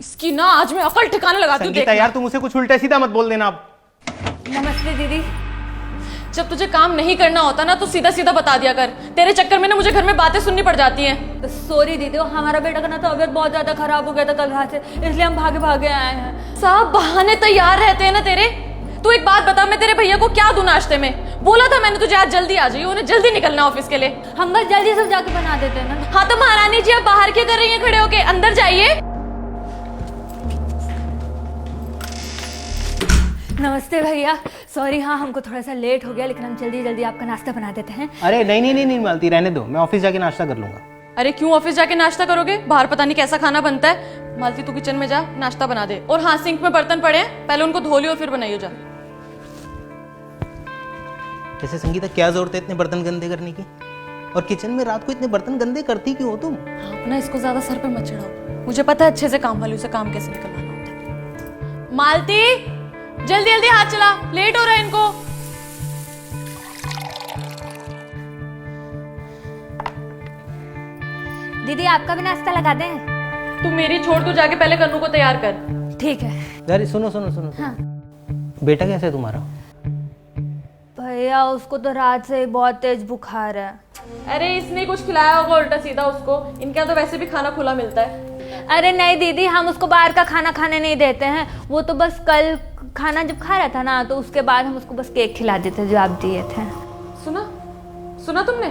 इसकी ना आज मैं अकल ठिकाने लगाती हूँ। संगीता यार तुम उसे कुछ उल्टा सीधा मत बोल देना अब। नमस्ते दीदी। जब तुझे काम नहीं करना होता ना तो सीधा सीधा बता दिया कर। तेरे चक्कर में ना मुझे घर में बातें सुननी पड़ जाती हैं। सॉरी दीदी, हमारा बेटा का ना तबीयत बहुत ज्यादा खराब हो गया था कल रात से, इसलिए हम भागे भागे आए हैं। सब बहाने तैयार रहते हैं ना तेरे। तू एक बात बता, मैं तेरे भैया को क्या दूं नाश्ते में? बोला था मैंने तुझे आज जल्दी आ जाइए, उन्हें जल्दी निकलना ऑफिस के लिए। हम बस जल्दी सब जाके बना देते हैं ना। हाँ तो महारानी जी आप बाहर क्या कर रही हैं खड़े होके? अंदर जाइए। नमस्ते भैया, सॉरी हाँ हमको थोड़ा सा लेट हो गया, लेकिन हम जल्दी जल्दी आपका नाश्ता बना देते हैं। अरे नहीं मालती, रहने दो, मैं ऑफिस जाके नाश्ता कर लूंगा। अरे क्यों ऑफिस जाके नाश्ता करोगे? बाहर पता नहीं कैसा खाना बनता है। मालती तू किचन में जा, नाश्ता बना दे। और हाँ, सिंक में बर्तन पड़े हैं, पहले उनको धो लियो और फिर बनाइयो जा। कैसे संगीता, क्या जरूरत है इतने बर्तन गंदे करने की? और किचन में रात को इतने बर्तन गंदे करती क्यों हो तुम? आप ना इसको ज्यादा सर पे मत चढ़ाओ, मुझे पता है अच्छे से काम वाली से काम कैसे निकलवाना होता है। मालती जल्दी जल्दी हाथ चला, लेट हो रहा है इनको। दीदी आपका भी नाश्ता लगा दें? तू मेरी छोड़, तू जाके पहले कन्नू को तैयार कर। ठीक है। यार सुनो सुनो सुनो, हाँ। बेटा कैसा है तुम्हारा? भैया उसको तो रात से बहुत तेज बुखार है। अरे इसने कुछ खिलाया होगा उल्टा सीधा उसको। इनके यहाँ तो वैसे भी खाना खुला मिलता है। अरे नहीं दीदी, हम उसको बाहर का खाना खाने नहीं देते हैं। वो तो बस कल खाना जब खा रहा था ना, तो उसके बाद हम उसको बस केक खिला देते जो आप दिए थे। सुना तुमने?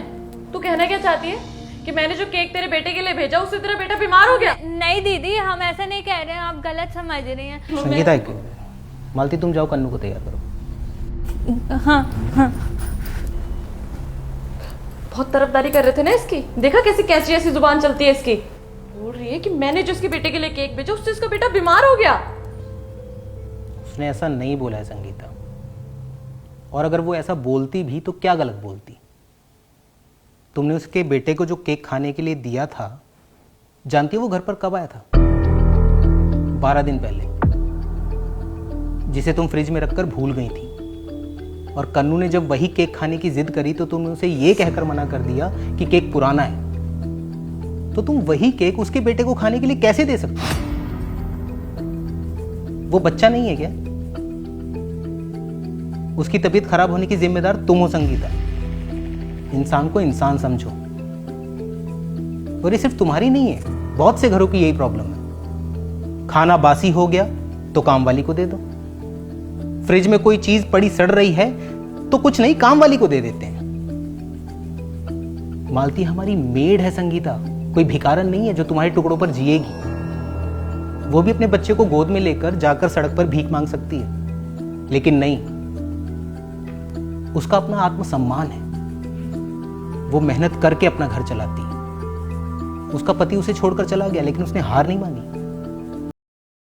तू कहना क्या चाहती है कि मैंने जो केक तेरे बेटे के लिए भेजा उससे तेरा बेटा बीमार हो गया? नहीं दीदी, हम ऐसा नहीं कह रहे हैं, आप गलत समझ रही हैं। संगीता मालती तुम जाओ कन्नू को तैयार करो। हाँ हाँ। बहुत तरफदारी कर रहे थे ना इसकी। देखा कैसी कैसी ऐसी जुबान चलती है इसकी। बोल रही है कि मैंने जो इसके बेटे के लिए केक भेजा उससे इसका बेटा बीमार हो गया। उसने ऐसा नहीं बोला है संगीता, और अगर वो ऐसा बोलती भी तो क्या गलत बोलती? तुमने उसके बेटे को जो केक खाने के लिए दिया था, जानती हो वो घर पर कब आया था? 12 दिन पहले, जिसे तुम फ्रिज में रखकर भूल गई थी। और कन्नू ने जब वही केक खाने की जिद करी तो तुमने उसे ये कहकर मना कर दिया कि केक पुराना है। तो तुम वही केक उसके बेटे को खाने के लिए कैसे दे सकते हो? वो बच्चा नहीं है क्या? उसकी तबीयत खराब होने की जिम्मेदार तुम हो संगीता। इंसान को इंसान समझो। और ये सिर्फ तुम्हारी नहीं है, बहुत से घरों की यही प्रॉब्लम है। खाना बासी हो गया तो काम वाली को दे दो। फ्रिज में कोई चीज पड़ी सड़ रही है तो कुछ नहीं, काम वाली को दे देते हैं। मालती हमारी मेड है संगीता, कोई भिखारन नहीं है जो तुम्हारे टुकड़ों पर जिएगी। वो भी अपने बच्चे को गोद में लेकर जाकर सड़क पर भीख मांग सकती है, लेकिन नहीं, उसका अपना आत्मसम्मान है। वो मेहनत करके अपना घर चलाती है। उसका पति उसे छोड़कर चला गया, लेकिन उसने हार नहीं मानी।